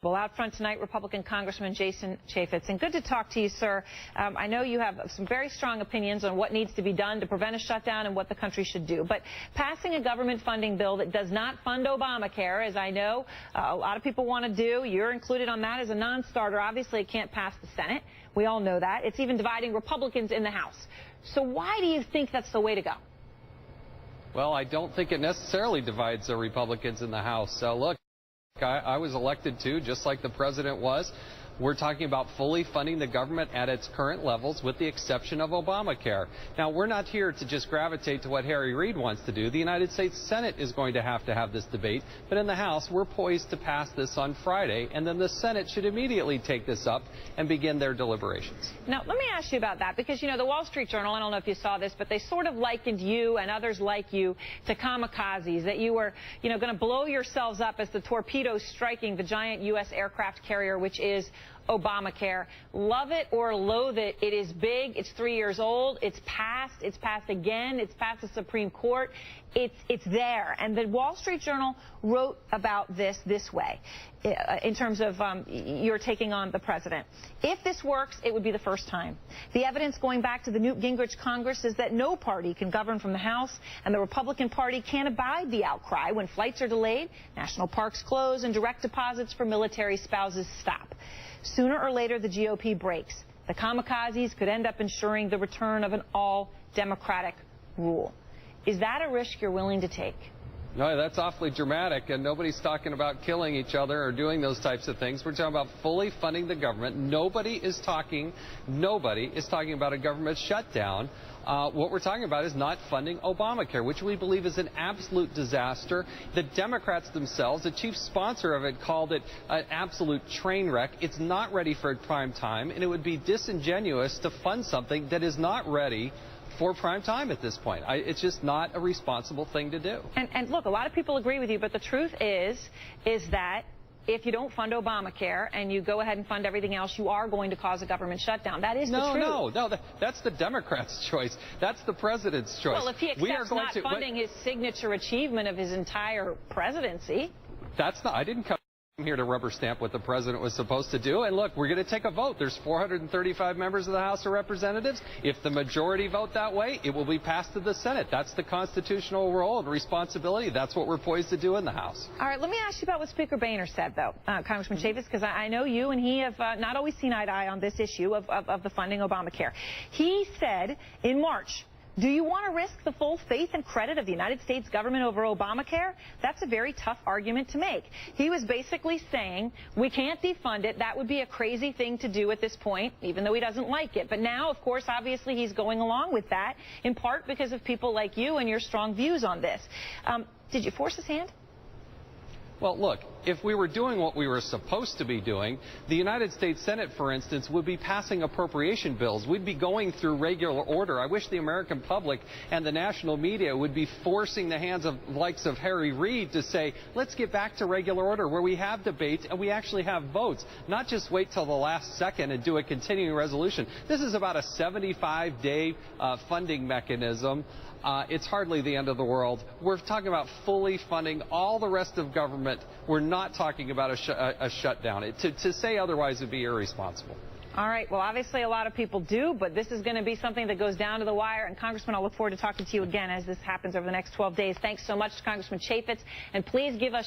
Well, out front tonight, Republican Congressman Jason Chaffetz. And good to talk to you, sir. I know you have some very strong opinions on what needs to be done to prevent a shutdown and what the country should do. But passing a government funding bill that does not fund Obamacare, as I know a lot of people want to do, you're included on that as a non-starter. Obviously, it can't pass the Senate. We all know that. It's even dividing Republicans in the House. So why do you think that's the way to go? Well, I don't think it necessarily divides the Republicans in the House. So, look, I was elected too, just like the president was. We're talking about fully funding the government at its current levels with the exception of Obamacare. Now, we're not here to just gravitate to what Harry Reid wants to do. The United States Senate is going to have this debate. But in the House, we're poised to pass this on Friday, and then the Senate should immediately take this up and begin their deliberations. Now, let me ask you about that, because, you know, the Wall Street Journal, I don't know if you saw this, but they sort of likened you and others like you to kamikazes, that you were, you know, going to blow yourselves up as the torpedoes striking the giant U.S. aircraft carrier, which is Obamacare. Love it or loathe it, it is big. It's 3 years old. It's passed. It's passed again. It's passed the Supreme Court. It's there. And the Wall Street Journal wrote about this way, in terms of you're taking on the president. If this works, it would be the first time. The evidence going back to the Newt Gingrich Congress is that no party can govern from the House, and the Republican Party can't abide the outcry when flights are delayed, national parks close, and direct deposits for military spouses stop. Sooner or later, the GOP breaks. The kamikazes could end up ensuring the return of an all-Democratic rule. Is that a risk you're willing to take? No, that's awfully dramatic, and nobody's talking about killing each other or doing those types of things. We're talking about fully funding the government. Nobody is talking about a government shutdown. What we're talking about is not funding Obamacare, which we believe is an absolute disaster. The Democrats themselves, the chief sponsor of it, called it an absolute train wreck. It's not ready for prime time, and it would be disingenuous to fund something that is not ready for prime time at this point. It's just not a responsible thing to do. And look, a lot of people agree with you, but the truth is that if you don't fund Obamacare and you go ahead and fund everything else, you are going to cause a government shutdown. That is the truth. No, that's the Democrats' choice. That's the president's choice. Well, if he accepts not funding his signature achievement of his entire presidency. I didn't come here to rubber stamp what the president was supposed to do. And look, we're going to take a vote. There's 435 members of the House of Representatives. If the majority vote that way, it will be passed to the Senate. That's the constitutional role and responsibility. That's what we're poised to do in the House. All right, let me ask you about what Speaker Boehner said, though, Congressman Chaffetz, because I know you and he have not always seen eye to eye on this issue of the funding Obamacare. He said in March, do you want to risk the full faith and credit of the United States government over Obamacare? That's a very tough argument to make. He was basically saying we can't defund it. That would be a crazy thing to do at this point, even though he doesn't like it. But now, of course, obviously he's going along with that, in part because of people like you and your strong views on this. Did you force his hand? Well, look, if we were doing what we were supposed to be doing, the United States Senate, for instance, would be passing appropriation bills. We'd be going through regular order. I wish the American public and the national media would be forcing the hands of the likes of Harry Reid to say, let's get back to regular order where we have debates and we actually have votes, not just wait till the last second and do a continuing resolution. This is about a 75-day funding mechanism. It's hardly the end of the world. We're talking about fully funding all the rest of government. We're not talking about a shutdown. To say otherwise would be irresponsible. All right. Well, obviously a lot of people do, but this is going to be something that goes down to the wire. And, Congressman, I'll look forward to talking to you again as this happens over the next 12 days. Thanks so much, Congressman Chaffetz. And please give us